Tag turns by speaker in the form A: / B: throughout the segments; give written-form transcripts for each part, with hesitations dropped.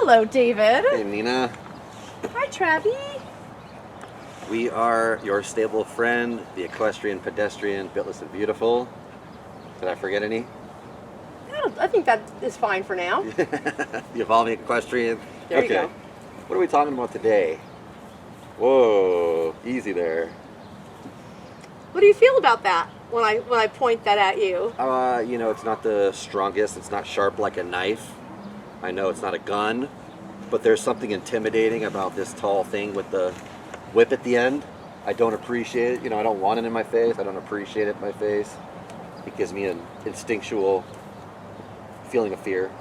A: Hello, David.
B: Hey, Nina.
A: Hi, Travi.
B: We are your stable friend, the equestrian pedestrian, Bitless and Beautiful. Did I forget any?
A: I think that is fine for now.
B: The evolving equestrian.
A: There you go.
B: What are we talking about today? Whoa, easy there.
A: What do you feel about that when I point that at you?
B: You know, it's not the strongest. It's not sharp like a knife. I know it's not a gun, but there's something intimidating about this tall thing with the whip at the end. I don't appreciate it. You know, I don't want it in my face. I don't appreciate it in my face. It gives me an instinctual feeling of fear.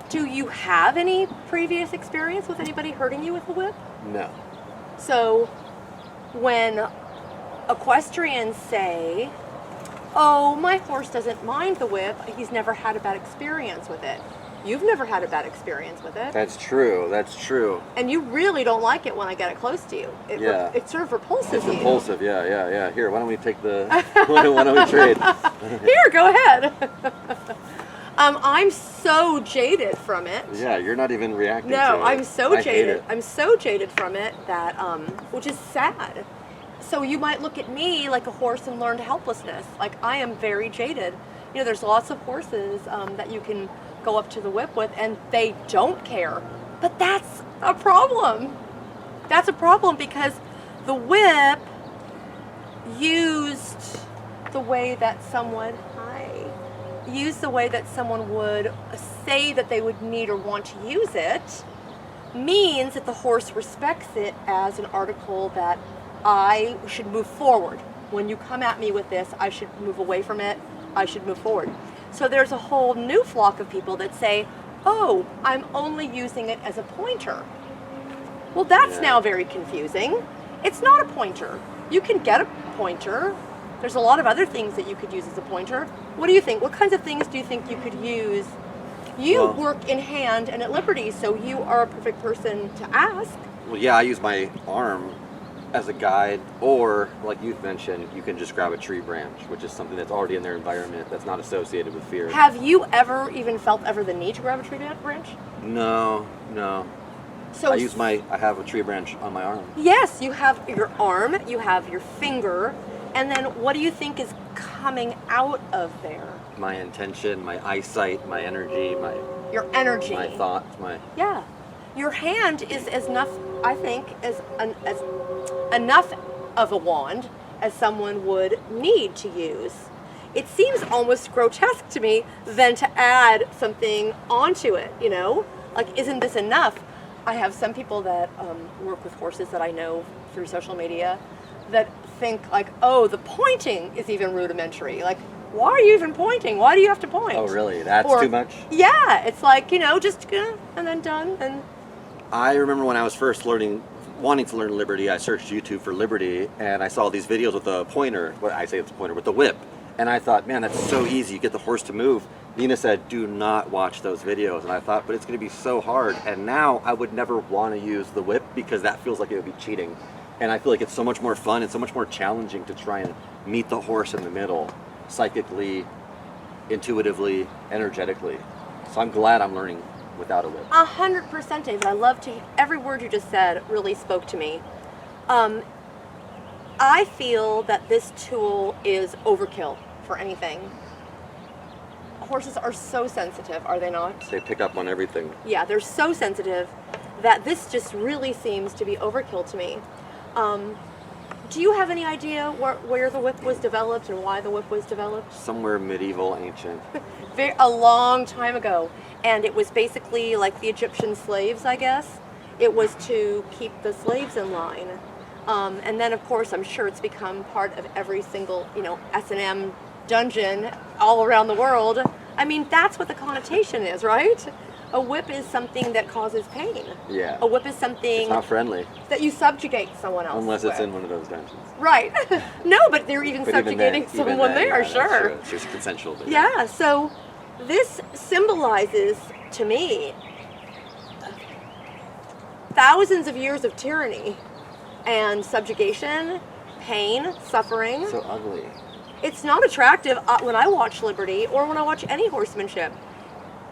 A: Do you have any previous experience with anybody hurting you with a whip?
B: No.
A: So when equestrians say, oh, my horse doesn't mind the whip, he's never had a bad experience with it. You've never had a bad experience with it.
B: That's true. That's true.
A: And you really don't like it when I get it close to you. It sort of repulses
B: It's
A: you.
B: repulsive, yeah. Here, why don't we take the, why don't we trade?
A: Here, go ahead. I'm so jaded from it.
B: Yeah, you're not even reacting to it.
A: No, I'm so
B: I hate
A: jaded.
B: it.
A: I'm so jaded from it that, which is sad. So you might look at me like a horse in learned helplessness. Like, I am very jaded. You know, there's lots of horses that you can go up to the whip with and they don't care. But that's a problem. That's a problem because the whip used the way that someone would say that they would need or want to use it means that the horse respects it as an article that I should move forward. When you come at me with this, I should move away from it. I should move forward. So there's a whole new flock of people that say, oh, I'm only using it as a pointer. Well, that's now very confusing. It's not a pointer. You can get a pointer. There's a lot of other things that you could use as a pointer. What do you think? What kinds of things do you think you could use? You work in hand and at Liberty, so you are a perfect person to ask.
B: Well, yeah, I use my arm as a guide, or like you've mentioned, you can just grab a tree branch, which is something that's already in their environment that's not associated with fear.
A: Have you ever even felt the need to grab a tree branch?
B: No.
A: So
B: I have a tree branch on my arm.
A: Yes, you have your arm, you have your finger, and then what do you think is coming out of there?
B: My intention, my eyesight, my energy,
A: your energy,
B: my thoughts,
A: yeah. Your hand is as enough, I think, as enough of a wand as someone would need to use. It seems almost grotesque to me than to add something onto it, you know? Like, isn't this enough? I have some people that work with horses that I know through social media that think like, oh, the pointing is even rudimentary. Like, why are you even pointing? Why do you have to point?
B: Oh, really? That's too much?
A: Yeah, it's like, you know, just and then done. And
B: I remember when I was first wanting to learn Liberty, I searched YouTube for Liberty, and I saw these videos with a pointer. Well, I say it's a pointer, with the whip. And I thought, man, that's so easy. You get the horse to move. Nina said, do not watch those videos. And I thought, but it's going to be so hard. And now I would never want to use the whip because that feels like it would be cheating. And I feel like it's so much more fun and so much more challenging to try and meet the horse in the middle, psychically, intuitively, energetically. So I'm glad I'm learning without a whip.
A: 100%, David. I love to. Every word you just said really spoke to me. I feel that this tool is overkill for anything. Horses are so sensitive, are they not?
B: They pick up on everything.
A: Yeah, they're so sensitive that this just really seems to be overkill to me. Do you have any idea where the whip was developed and why the whip was developed?
B: Somewhere medieval, ancient.
A: A long time ago. And it was basically like the Egyptian slaves, I guess. It was to keep the slaves in line. And then, of course, I'm sure it's become part of every single, S&M dungeon all around the world. I mean, that's what the connotation is, right? A whip is something that causes pain.
B: Yeah.
A: A whip is something...
B: It's not friendly.
A: That you subjugate someone else
B: Unless it's
A: with.
B: in one of those dungeons.
A: Right. No, but they're even subjugating someone there, sure.
B: It's just consensual.
A: Yeah, so this symbolizes, to me, thousands of years of tyranny and subjugation, pain, suffering.
B: So ugly.
A: It's not attractive when I watch Liberty or when I watch any horsemanship.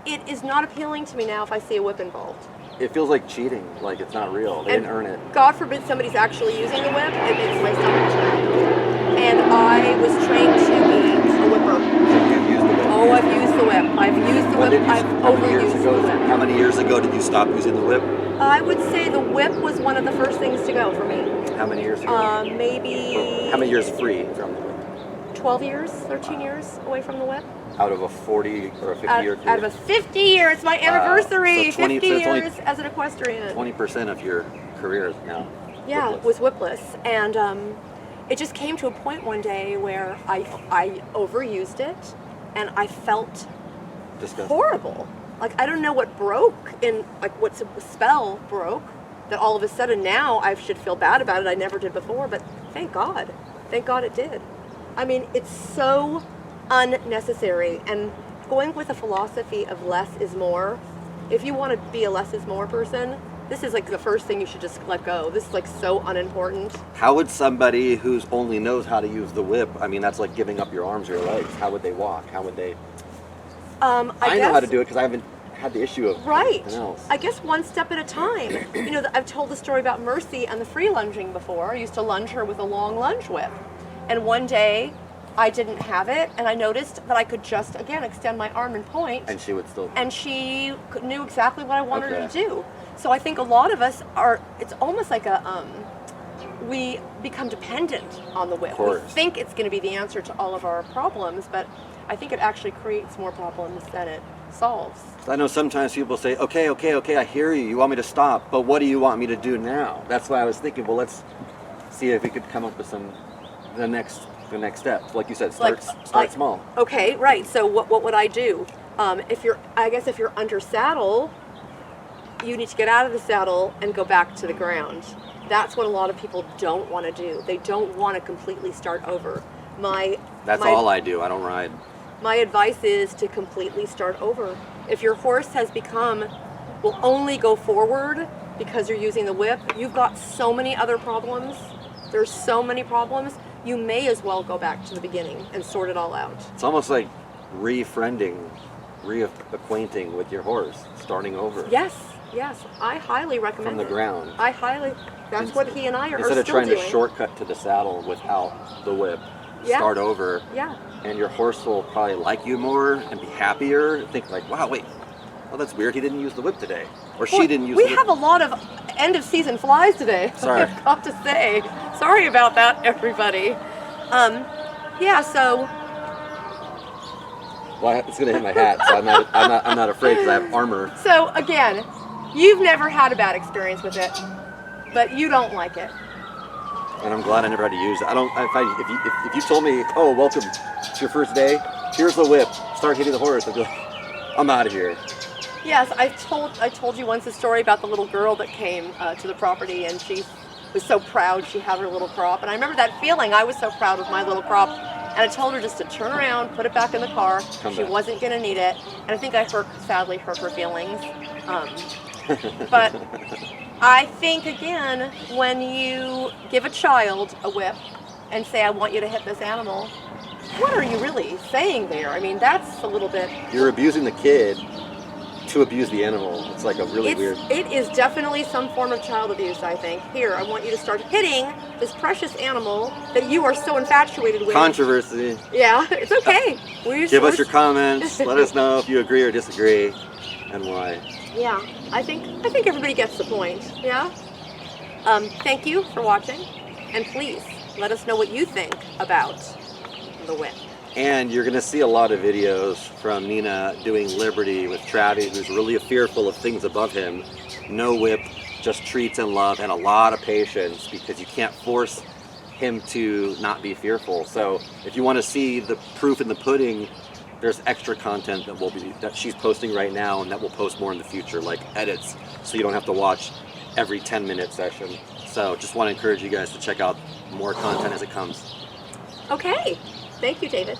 A: it is not appealing to me now if I see a whip involved.
B: It feels like cheating, like it's not real. They didn't earn it.
A: God forbid somebody's actually using the whip, it makes my stomach turn. And I was trained to be a whipper.
B: So you've used the whip.
A: Oh, I've used the whip. I've used the whip. I've overused the whip.
B: How many years ago did you stop using the whip?
A: I would say the whip was one of the first things to go for me.
B: How many years ago?
A: Maybe...
B: How many years free from the whip?
A: 12 years, 13 years away from the whip.
B: Out of a 40 or a 50 year period?
A: Out of a 50 year, it's my anniversary,
B: So
A: 50 years as an equestrian.
B: 20% of your career now.
A: Yeah,
B: whipless.
A: was whipless. And it just came to a point one day where I overused it and I felt
B: Disgusting.
A: horrible. Like, I don't know what broke in, like, what spell broke that all of a sudden now I should feel bad about it. I never did before, but thank God. Thank God it did. I mean, it's so unnecessary, and going with a philosophy of less is more. If you want to be a less is more person, this is like the first thing you should just let go. This is like so unimportant.
B: How would somebody who's only knows how to use the whip, I mean, that's like giving up your arms or your legs. How would they walk? How would they? I know how to do it because I haven't had the issue of anything else.
A: I guess one step at a time. You know, I've told the story about Mercy and the free lunging before. I used to lunge her with a long lunge whip. And one day, I didn't have it, and I noticed that I could just, again, extend my arm and point.
B: And she would still.
A: And she knew exactly what I wanted her to do. So I think a lot of us are, it's almost like we become dependent on the whip. We think it's going to be the answer to all of our problems, but I think it actually creates more problems than it solves.
B: I know sometimes people say, okay, I hear you. You want me to stop, but what do you want me to do now? That's why I was thinking, well, let's see if we could come up with the next step. Like you said, start small.
A: Okay, right. So what would I do? If you're under saddle, you need to get out of the saddle and go back to the ground. That's what a lot of people don't want to do. They don't want to completely start over. That's
B: all I do. I don't ride.
A: My advice is to completely start over. If your horse will only go forward because you're using the whip, you've got so many other problems. There's so many problems. You may as well go back to the beginning and sort it all out.
B: It's almost like reacquainting with your horse, starting over.
A: Yes. I highly recommend
B: From the ground.
A: That's what he and I are still doing.
B: Instead of trying to shortcut to the saddle without the whip, start over.
A: Yeah.
B: And your horse will probably like you more and be happier. Think like, wow, wait, oh, that's weird. He didn't use the whip today. Or she didn't use the whip.
A: We have a lot of end of season flies today.
B: Sorry.
A: I've got to say. Sorry about that, everybody. So.
B: Well, it's gonna hit my hat, so I'm not afraid because I have armor.
A: So again, you've never had a bad experience with it, but you don't like it.
B: And I'm glad I never had to use it. If you told me, oh, welcome, it's your first day, here's the whip, start hitting the horse, I'd be like, I'm out of here.
A: Yes, I told you once a story about the little girl that came to the property, and she was so proud she had her little crop. And I remember that feeling. I was so proud of my little crop. And I told her just to turn around, put it back in the car. She wasn't going to need it. And I think I sadly hurt her feelings. But I think, again, when you give a child a whip and say, I want you to hit this animal, what are you really saying there? I mean, that's a little bit...
B: You're abusing the kid to abuse the animal. It's like a really weird...
A: It is definitely some form of child abuse, I think. Here, I want you to start hitting this precious animal that you are so infatuated with.
B: Controversy.
A: Yeah, it's okay.
B: Give us your comments. Let us know if you agree or disagree and why.
A: Yeah, I think everybody gets the point. Yeah. Thank you for watching, and please let us know what you think about the whip.
B: And you're going to see a lot of videos from Nina doing Liberty with Travis, who's really fearful of things above him. No whip, just treats and love, and a lot of patience, because you can't force him to not be fearful. So if you want to see the proof in the pudding, there's extra content that she's posting right now, and that we'll post more in the future, like edits, so you don't have to watch every 10-minute session. So just want to encourage you guys to check out more content as it comes.
A: Okay. Thank you, David.